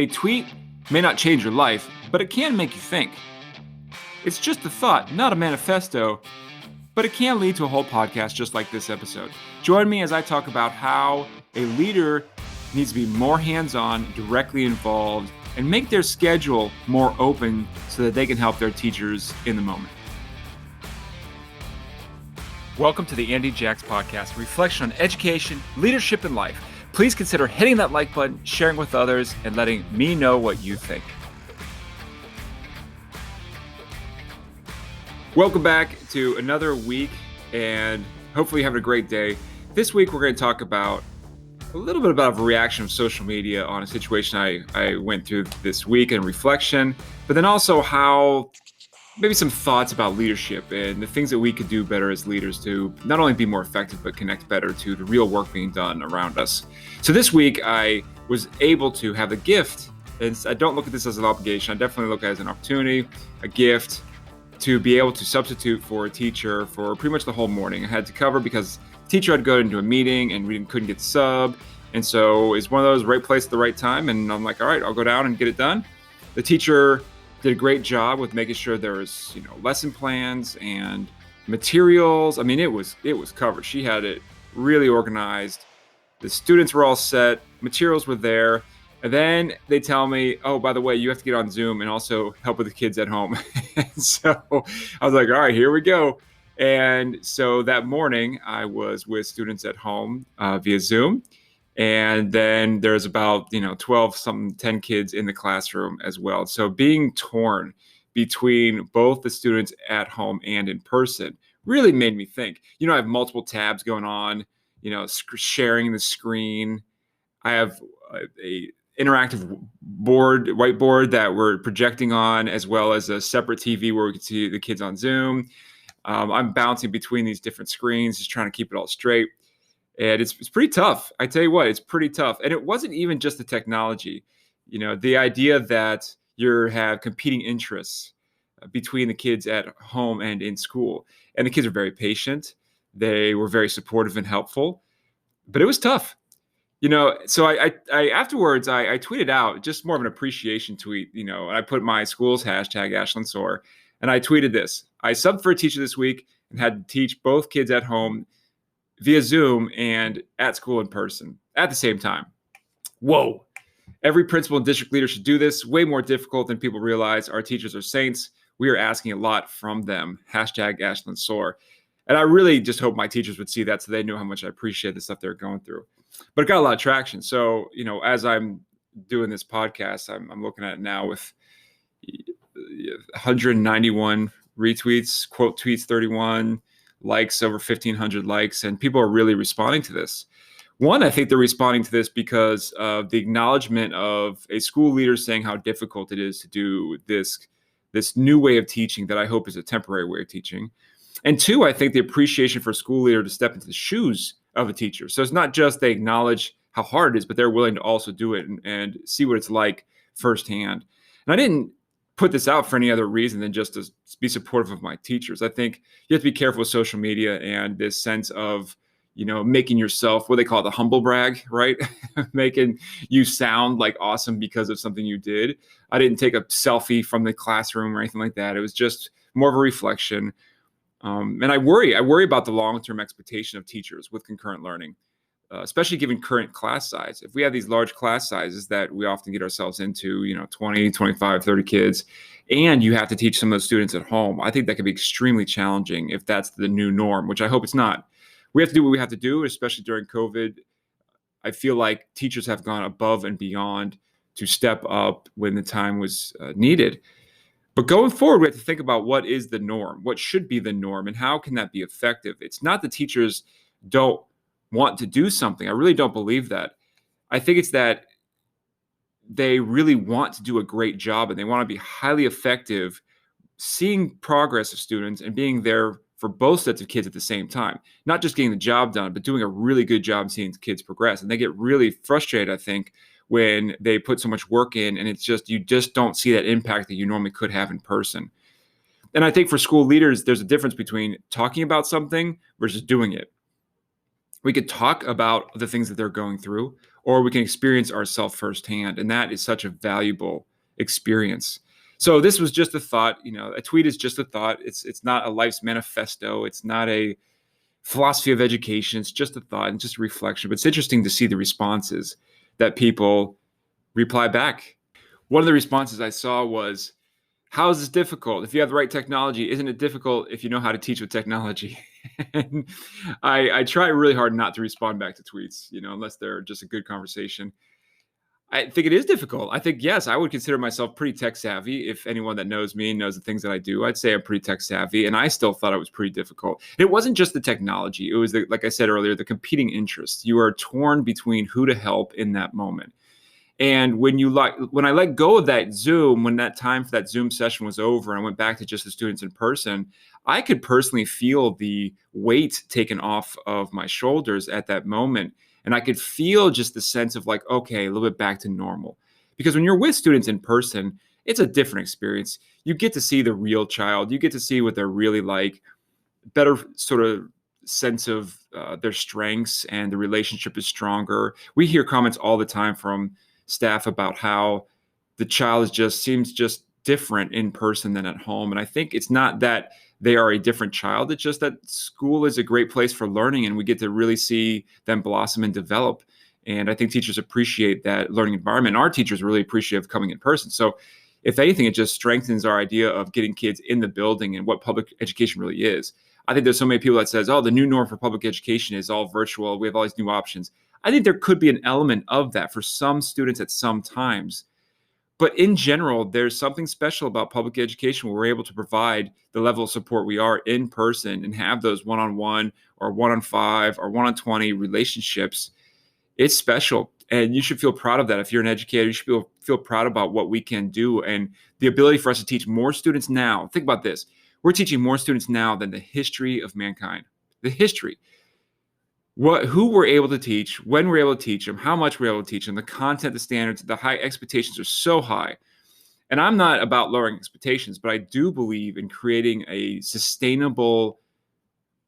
A tweet may not change your life, but it can make you think. It's just a thought, not a manifesto, but it can lead to a whole podcast just like this episode. Join me as I talk about how a leader needs to be more hands-on, directly involved, and make their schedule more open so that they can help their teachers in the moment. Welcome to the Andy Jacks Podcast, a reflection on education, leadership, and life. Please consider hitting that like button, sharing with others, and letting me know what you think. Welcome back to another week, and hopefully you're having a great day. This week, we're going to talk about a little bit about a reaction of social media on a situation I went through this week and reflection, but then also how maybe some thoughts about leadership and the things that we could do better as leaders to not only be more effective, but connect better to the real work being done around us. So this week I was able to have a gift, and I don't look at this as an obligation. I definitely look at it as an opportunity, a gift to be able to substitute for a teacher for pretty much the whole morning. I had to cover because the teacher had to go into a meeting and we couldn't get the sub. And so it's one of those right place at the right time. And I'm like, all right, I'll go down and get it done. The teacher did a great job with making sure there was, lesson plans and materials. I mean, it was covered. She had it really organized. The students were all set. Materials were there. And then they tell me, oh, by the way, you have to get on Zoom and also help with the kids at home. And so I was like, all right, here we go. And so that morning I was with students at home via Zoom. And then there's about, 10 kids in the classroom as well. So being torn between both the students at home and in person really made me think. I have multiple tabs going on, sharing the screen. I have a interactive whiteboard that we're projecting on, as well as a separate TV where we can see the kids on Zoom. I'm bouncing between these different screens, just trying to keep it all straight. And it's pretty tough. I tell you what, it's pretty tough. And it wasn't even just the technology. The idea that you have competing interests between the kids at home and in school. And the kids are very patient. They were very supportive and helpful. But it was tough. So I afterwards, I tweeted out just more of an appreciation tweet, and I put my school's hashtag Ashland Soar. And I tweeted this. I subbed for a teacher this week and had to teach both kids at home via Zoom and at school in person at the same time. Whoa. Every principal and district leader should do this. Way more difficult than people realize. Our teachers are saints. We are asking a lot from them. Hashtag Ashland Soar. And I really just hope my teachers would see that so they know how much I appreciate the stuff they're going through. But it got a lot of traction. So, as I'm doing this podcast, I'm looking at it now with 191 retweets, quote tweets 31, likes over 1,500 likes, and people are really responding to this. One, I think they're responding to this because of the acknowledgement of a school leader saying how difficult it is to do this new way of teaching that I hope is a temporary way of teaching. And two, I think the appreciation for a school leader to step into the shoes of a teacher. So it's not just they acknowledge how hard it is, but they're willing to also do it and see what it's like firsthand. And I didn't put this out for any other reason than just to be supportive of my teachers. I think you have to be careful with social media and this sense of, making yourself, what they call it, the humble brag, right? Making you sound like awesome because of something you did. I didn't take a selfie from the classroom or anything like that. It was just more of a reflection. And I worry about the long-term expectation of teachers with concurrent learning, especially given current class size. If we have these large class sizes that we often get ourselves into, 20, 25, 30 kids, and you have to teach some of those students at home, I think that could be extremely challenging if that's the new norm, which I hope it's not. We have to do what we have to do, especially during COVID. I feel like teachers have gone above and beyond to step up when the time was needed. But going forward, we have to think about what is the norm, what should be the norm, and how can that be effective? It's not that teachers don't want to do something. I really don't believe that. I think it's that they really want to do a great job and they want to be highly effective, seeing progress of students and being there for both sets of kids at the same time, not just getting the job done, but doing a really good job seeing kids progress. And they get really frustrated, I think, when they put so much work in and you just don't see that impact that you normally could have in person. And I think for school leaders, there's a difference between talking about something versus doing it. We could talk about the things that they're going through, or we can experience ourselves firsthand. And that is such a valuable experience. So this was just a thought. A tweet is just a thought. It's not a life's manifesto. It's not a philosophy of education. It's just a thought and just a reflection. But it's interesting to see the responses that people reply back. One of the responses I saw was, how is this difficult? If you have the right technology, isn't it difficult if you know how to teach with technology? And I try really hard not to respond back to tweets, unless they're just a good conversation. I think it is difficult. I think, yes, I would consider myself pretty tech savvy. If anyone that knows me knows the things that I do, I'd say I'm pretty tech savvy. And I still thought it was pretty difficult. It wasn't just the technology. It was, like I said earlier, the competing interests. You are torn between who to help in that moment. And when I let go of that Zoom, when that time for that Zoom session was over, and I went back to just the students in person, I could personally feel the weight taken off of my shoulders at that moment. And I could feel just the sense of like, okay, a little bit back to normal. Because when you're with students in person, it's a different experience. You get to see the real child. You get to see what they're really like, better sort of sense of their strengths, and the relationship is stronger. We hear comments all the time from staff about how the child seems just different in person than at home. And I think it's not that they are a different child. It's just that school is a great place for learning, and we get to really see them blossom and develop. And I think teachers appreciate that learning environment. Our teachers really appreciate coming in person. So if anything, it just strengthens our idea of getting kids in the building and what public education really is. I think there's so many people that says, oh, the new norm for public education is all virtual. We have all these new options. I think there could be an element of that for some students at some times. But in general, there's something special about public education where we're able to provide the level of support we are in person and have those one-on-one or one-on-5 or one-on-20 relationships. It's special. And you should feel proud of that. If you're an educator, you should feel proud about what we can do and the ability for us to teach more students now. Think about this. We're teaching more students now than the history of mankind. The history. Who we're able to teach, when we're able to teach them, how much we're able to teach them, the content, the standards, the high expectations are so high. And I'm not about lowering expectations, but I do believe in creating a sustainable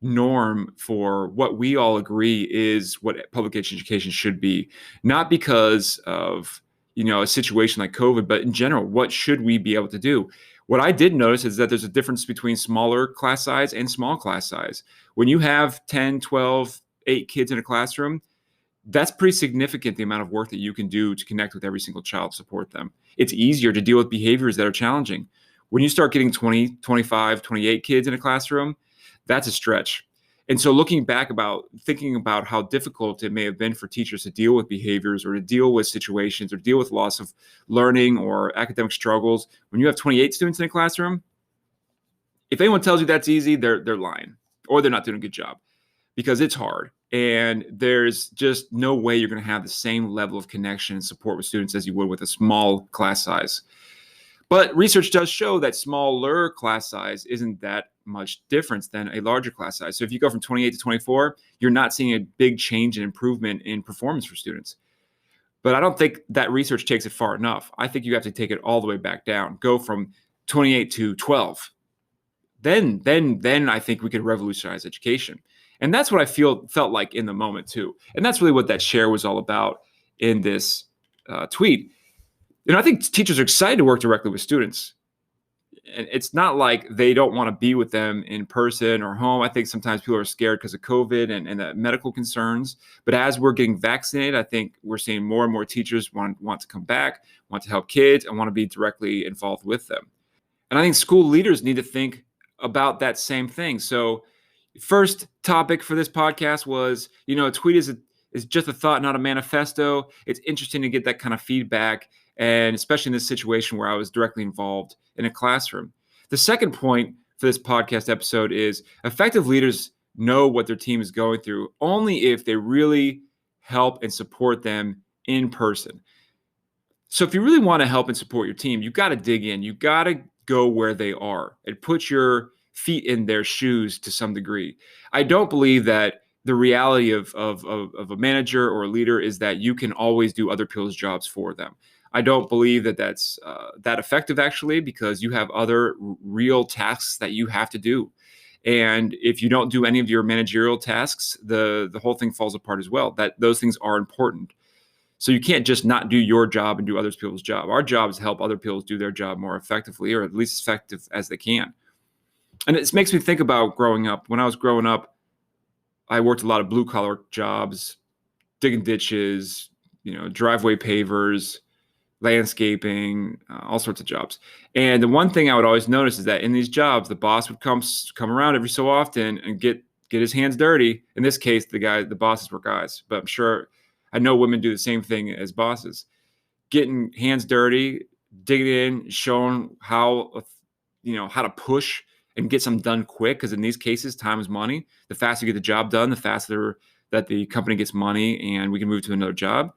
norm for what we all agree is what public education should be. Not because of, a situation like COVID, but in general, what should we be able to do? What I did notice is that there's a difference between smaller class size and small class size. When you have 10, 12, 8 kids in a classroom, that's pretty significant, the amount of work that you can do to connect with every single child, support them. It's easier to deal with behaviors that are challenging. When you start getting 20, 25, 28 kids in a classroom, that's a stretch. And so thinking about how difficult it may have been for teachers to deal with behaviors or to deal with situations or deal with loss of learning or academic struggles, when you have 28 students in a classroom, if anyone tells you that's easy, they're lying or they're not doing a good job. Because it's hard, and there's just no way you're going to have the same level of connection and support with students as you would with a small class size. But research does show that smaller class size isn't that much difference than a larger class size. So if you go from 28 to 24, you're not seeing a big change and improvement in performance for students. But I don't think that research takes it far enough. I think you have to take it all the way back down, go from 28 to 12. Then I think we could revolutionize education. And that's what I felt like in the moment too. And that's really what that share was all about in this tweet. I think teachers are excited to work directly with students. And it's not like they don't want to be with them in person or home. I think sometimes people are scared because of COVID and the medical concerns. But as we're getting vaccinated, I think we're seeing more and more teachers want to come back, want to help kids, and want to be directly involved with them. And I think school leaders need to think about that same thing. So first topic for this podcast was, a tweet is just a thought, not a manifesto. It's interesting to get that kind of feedback, and especially in this situation where I was directly involved in a classroom. The second point for this podcast episode is effective leaders know what their team is going through only if they really help and support them in person. So if you really want to help and support your team, you've got to dig in. You've got to go where they are and put your feet in their shoes to some degree. I don't believe that the reality of a manager or a leader is that you can always do other people's jobs for them. I don't believe that that's that effective, actually, because you have other real tasks that you have to do. And if you don't do any of your managerial tasks, the whole thing falls apart as well. That those things are important. So you can't just not do your job and do other people's job. Our job is to help other people do their job more effectively, or at least as effective as they can. And it makes me think about growing up. When I was growing up, I worked a lot of blue collar jobs, digging ditches, driveway pavers, landscaping, all sorts of jobs. And the one thing I would always notice is that in these jobs, the boss would come around every so often and get his hands dirty. In this case, the bosses were guys, but I'm sure I know women do the same thing as bosses, getting hands dirty, digging in, showing how to push and get something done quick. Because in these cases, time is money. The faster you get the job done, the faster that the company gets money and we can move to another job.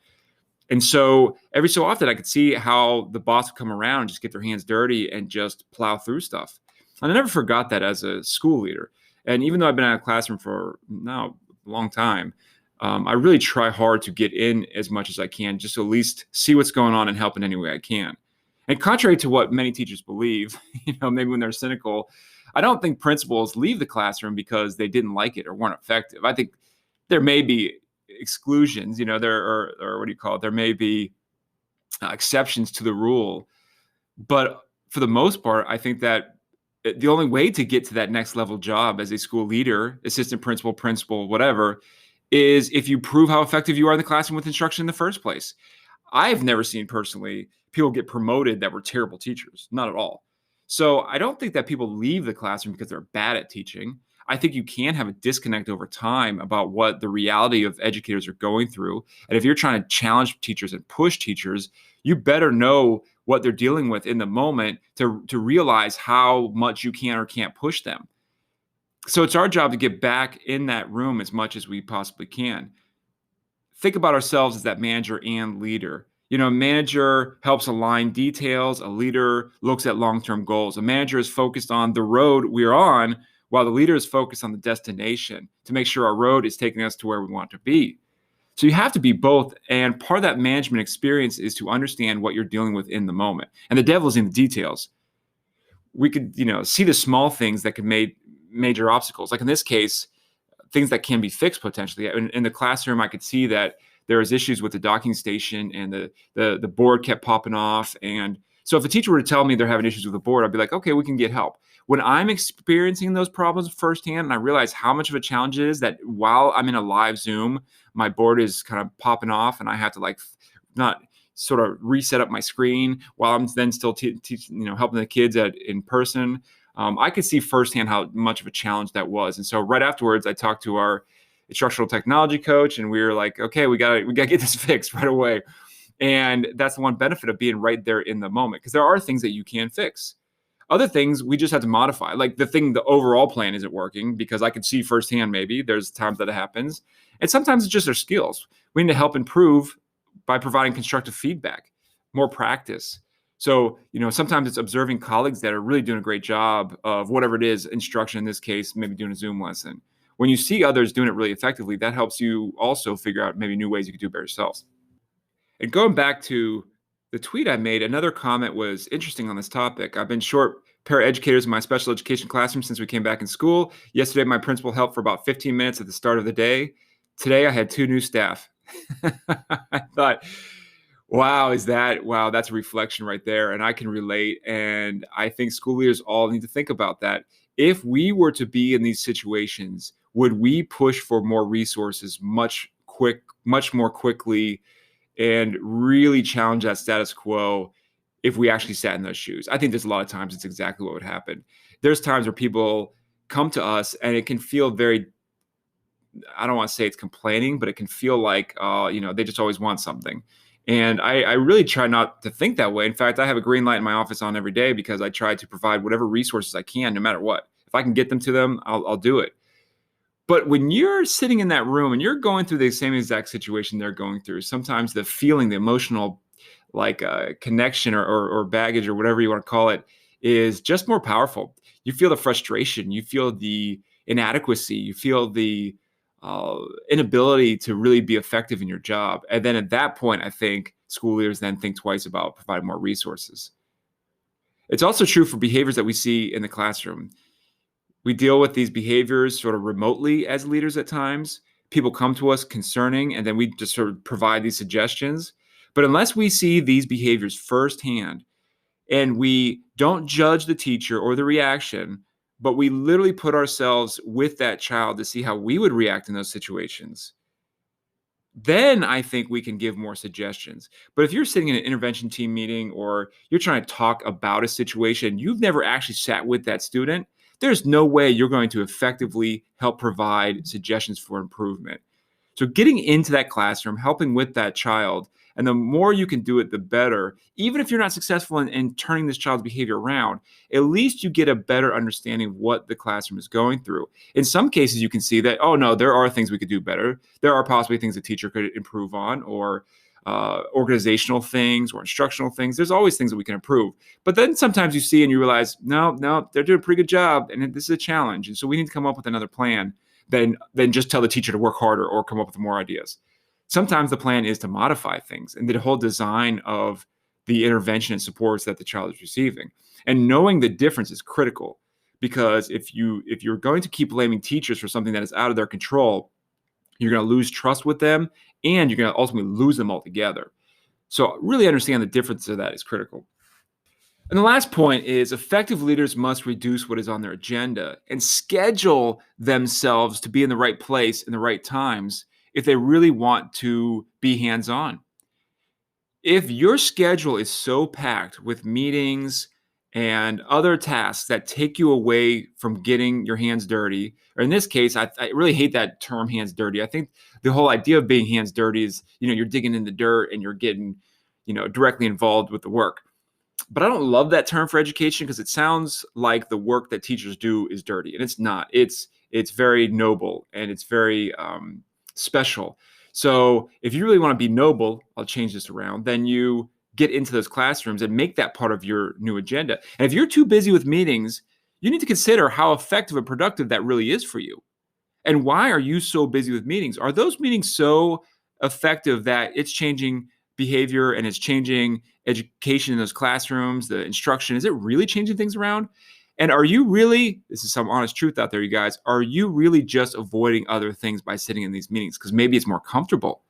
And so every so often I could see how the boss would come around and just get their hands dirty and just plow through stuff. And I never forgot that as a school leader. And even though I've been out of classroom for now a long time, I really try hard to get in as much as I can, just to at least see what's going on and help in any way I can. And contrary to what many teachers believe, maybe when they're cynical, I don't think principals leave the classroom because they didn't like it or weren't effective. I think there may be exclusions, or what do you call it? There may be exceptions to the rule, but for the most part, I think that the only way to get to that next level job as a school leader, assistant principal, whatever, is if you prove how effective you are in the classroom with instruction in the first place. I've never seen personally people get promoted that were terrible teachers, not at all. So I don't think that people leave the classroom because they're bad at teaching. I think you can have a disconnect over time about what the reality of educators are going through. And if you're trying to challenge teachers and push teachers, you better know what they're dealing with in the moment to realize how much you can or can't push them. So it's our job to get back in that room as much as we possibly can. Think about ourselves as that manager and leader. A manager helps align details. A leader looks at long-term goals. A manager is focused on the road we're on, while the leader is focused on the destination to make sure our road is taking us to where we want to be. So you have to be both. And part of that management experience is to understand what you're dealing with in the moment. And the devil's in the details. We could, see the small things that could make major obstacles. Like in this case, things that can be fixed potentially. In the classroom, I could see that there was issues with the docking station and the board kept popping off. And so if a teacher were to tell me they're having issues with the board, I'd be like, okay, we can get help. When I'm experiencing those problems firsthand and I realize how much of a challenge it is that while I'm in a live Zoom, my board is kind of popping off and I have to not sort of reset up my screen while I'm then still helping the kids in person. I could see firsthand how much of a challenge that was. And so right afterwards, I talked to our instructional technology coach and we were like, okay, we gotta get this fixed right away. And that's the one benefit of being right there in the moment, because there are things that you can fix. Other things we just have to modify. Like the overall plan isn't working because I can see firsthand maybe there's times that it happens. And sometimes it's just our skills. We need to help improve by providing constructive feedback, more practice. So, sometimes it's observing colleagues that are really doing a great job of whatever it is, instruction in this case, maybe doing a Zoom lesson. When you see others doing it really effectively, that helps you also figure out maybe new ways you could do it by yourselves. And going back to the tweet I made, another comment was interesting on this topic. I've been short paraeducators in my special education classroom since we came back in school. Yesterday, my principal helped for about 15 minutes at the start of the day. Today, I had 2 new staff. I thought, wow, that's a reflection right there. And I can relate. And I think school leaders all need to think about that. If we were to be in these situations, would we push for more resources much more quickly and really challenge that status quo if we actually sat in those shoes? I think there's a lot of times it's exactly what would happen. There's times where people come to us and it can feel very, I don't want to say it's complaining, but it can feel like, they just always want something. And I really try not to think that way. In fact, I have a green light in my office on every day because I try to provide whatever resources I can, no matter what. If I can get them to them, I'll do it. But when you're sitting in that room and you're going through the same exact situation they're going through, sometimes the feeling, the emotional connection or baggage or whatever you want to call it is just more powerful. You feel the frustration, you feel the inadequacy, you feel the inability to really be effective in your job. And then at that point, I think school leaders then think twice about providing more resources. It's also true for behaviors that we see in the classroom. We deal with these behaviors sort of remotely as leaders at times. people come to us concerning, and then we just sort of provide these suggestions. But unless we see these behaviors firsthand and we don't judge the teacher or the reaction, but we literally put ourselves with that child to see how we would react in those situations, then I think we can give more suggestions. But if you're sitting in an intervention team meeting or you're trying to talk about a situation, you've never actually sat with that student, there's no way you're going to effectively help provide suggestions for improvement. So getting into that classroom, helping with that child, and the more you can do it, the better. Even if you're not successful in turning this child's behavior around, at least you get a better understanding of what the classroom is going through. In some cases, you can see that, oh no, there are things we could do better. There are possibly things a teacher could improve on, or organizational things or instructional things. There's always things that we can improve. But then sometimes you see and you realize, no, they're doing a pretty good job, and this is a challenge. And so we need to come up with another plan than just tell the teacher to work harder or come up with more ideas. Sometimes the plan is to modify things and the whole design of the intervention and supports that the child is receiving. And knowing the difference is critical, because if you're going to keep blaming teachers for something that is out of their control, you're going to lose trust with them, and you're going to ultimately lose them altogether. So really understand the difference of that is critical. And the last point is effective leaders must reduce what is on their agenda and schedule themselves to be in the right place in the right times if they really want to be hands-on. If your schedule is so packed with meetings and other tasks that take you away from getting your hands dirty, or in this case, I really hate that term hands dirty. I think the whole idea of being hands dirty is, you're digging in the dirt and you're getting, directly involved with the work. But I don't love that term for education because it sounds like the work that teachers do is dirty, and it's not. It's very noble and it's very special. So if you really want to be noble, I'll change this around, then you get into those classrooms and make that part of your new agenda. And if you're too busy with meetings, you need to consider how effective and productive that really is for you. And why are you so busy with meetings? Are those meetings so effective that it's changing behavior and it's changing education in those classrooms, the instruction? Is it really changing things around? And are you really, this is some honest truth out there, you guys, are you really just avoiding other things by sitting in these meetings? Because maybe it's more comfortable.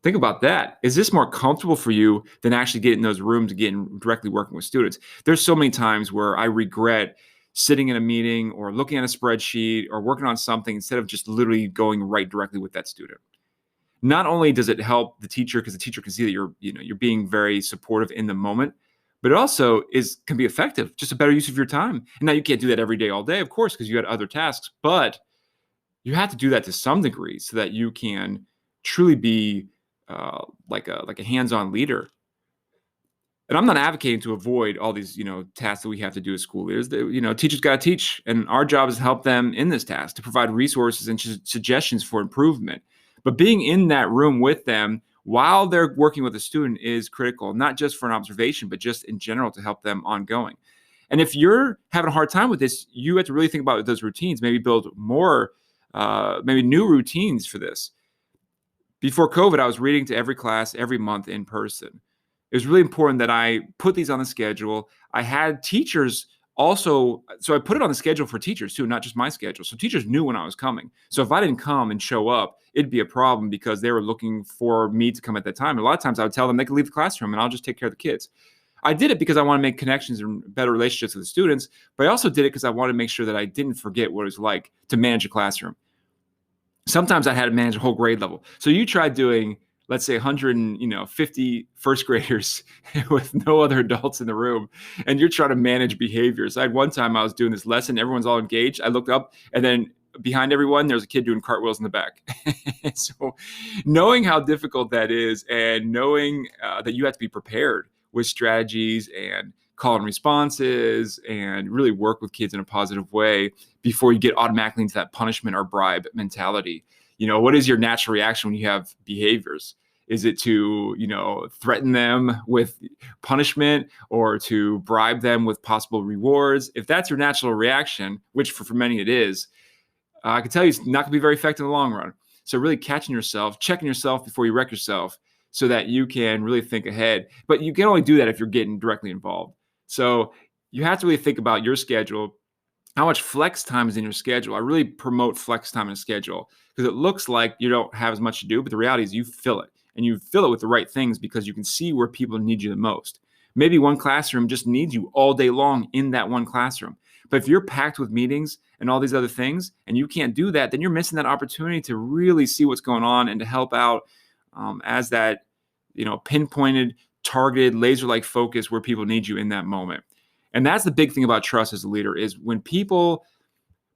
Think about that. Is this more comfortable for you than actually getting in those rooms and getting directly working with students? There's so many times where I regret sitting in a meeting or looking at a spreadsheet or working on something instead of just literally going right directly with that student. Not only does it help the teacher, because the teacher can see that you're being very supportive in the moment, but it also can be effective, just a better use of your time. And now you can't do that every day, all day, of course, because you had other tasks, but you have to do that to some degree so that you can truly be like a hands-on leader. And I'm not advocating to avoid all these, tasks that we have to do as school leaders. Teachers got to teach, and our job is to help them in this task, to provide resources and suggestions for improvement. But being in that room with them while they're working with a student is critical, not just for an observation, but just in general to help them ongoing. And if you're having a hard time with this, you have to really think about those routines, maybe build more, maybe new routines for this. Before COVID, I was reading to every class every month in person. It was really important that I put these on the schedule. I had teachers also, so I put it on the schedule for teachers too, not just my schedule. So teachers knew when I was coming. So if I didn't come and show up, it'd be a problem because they were looking for me to come at that time. And a lot of times I would tell them they could leave the classroom and I'll just take care of the kids. I did it because I want to make connections and better relationships with the students, but I also did it because I wanted to make sure that I didn't forget what it was like to manage a classroom. Sometimes I had to manage a whole grade level. So you try doing, let's say 150 first graders with no other adults in the room, and you're trying to manage behaviors. I had one time I was doing this lesson, everyone's all engaged. I looked up and then behind everyone, there's a kid doing cartwheels in the back. So knowing how difficult that is and knowing that you have to be prepared with strategies and call and responses and really work with kids in a positive way before you get automatically into that punishment or bribe mentality. What is your natural reaction when you have behaviors? Is it to, threaten them with punishment or to bribe them with possible rewards? If that's your natural reaction, which for many it is, I can tell you it's not going to be very effective in the long run. So really catching yourself, checking yourself before you wreck yourself so that you can really think ahead. But you can only do that if you're getting directly involved. So you have to really think about your schedule, how much flex time is in your schedule. I really promote flex time in a schedule because it looks like you don't have as much to do, but the reality is you fill it, and you fill it with the right things because you can see where people need you the most. Maybe one classroom just needs you all day long in that one classroom. But if you're packed with meetings and all these other things and you can't do that, then you're missing that opportunity to really see what's going on and to help out as that, pinpointed, targeted, laser-like focus where people need you in that moment. And that's the big thing about trust as a leader is when people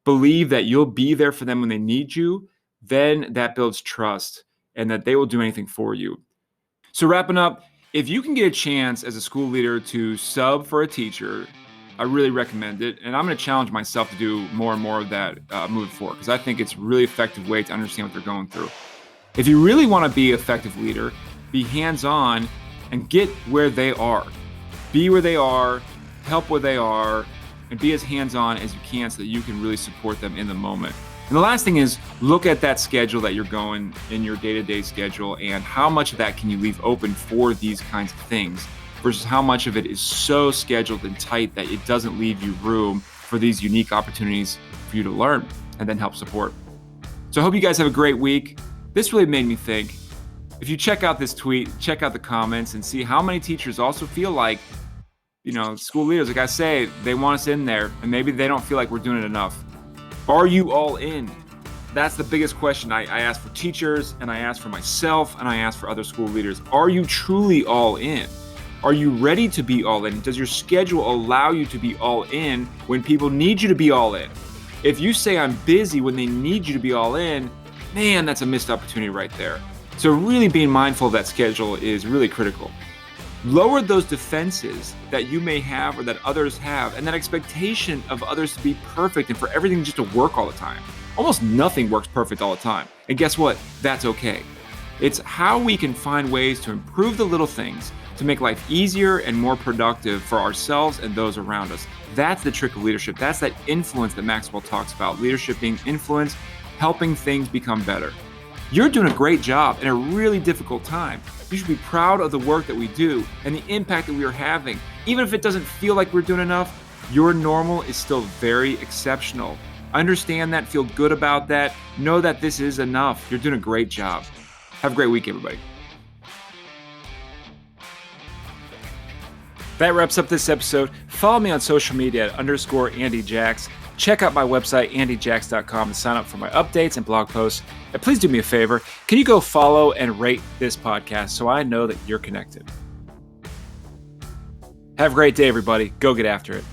believe that you'll be there for them when they need you, then that builds trust and that they will do anything for you. So wrapping up, if you can get a chance as a school leader to sub for a teacher, I really recommend it. And I'm going to challenge myself to do more and more of that moving forward because I think it's a really effective way to understand what they're going through. If you really want to be an effective leader, be hands-on and get where they are. Be where they are, help where they are, and be as hands-on as you can so that you can really support them in the moment. And the last thing is look at that schedule that you're going in your day-to-day schedule and how much of that can you leave open for these kinds of things versus how much of it is so scheduled and tight that it doesn't leave you room for these unique opportunities for you to learn and then help support. So I hope you guys have a great week. This really made me think. If you check out this tweet, check out the comments and see how many teachers also feel like, school leaders, like I say, they want us in there and maybe they don't feel like we're doing it enough. Are you all in? That's the biggest question I ask for teachers and I ask for myself and I ask for other school leaders. Are you truly all in? Are you ready to be all in? Does your schedule allow you to be all in when people need you to be all in? If you say I'm busy when they need you to be all in, man, that's a missed opportunity right there. So really being mindful of that schedule is really critical. Lower those defenses that you may have or that others have, and that expectation of others to be perfect and for everything just to work all the time. Almost nothing works perfect all the time. And guess what? That's okay. It's how we can find ways to improve the little things to make life easier and more productive for ourselves and those around us. That's the trick of leadership. That's that influence that Maxwell talks about. Leadership being influence, helping things become better. You're doing a great job in a really difficult time. You should be proud of the work that we do and the impact that we are having. Even if it doesn't feel like we're doing enough, your normal is still very exceptional. Understand that, feel good about that, know that this is enough. You're doing a great job. Have a great week, everybody. That wraps up this episode. Follow me on social media at _AndyJax. Check out my website, andyjax.com, to sign up for my updates and blog posts. And please do me a favor. Can you go follow and rate this podcast so I know that you're connected? Have a great day, everybody. Go get after it.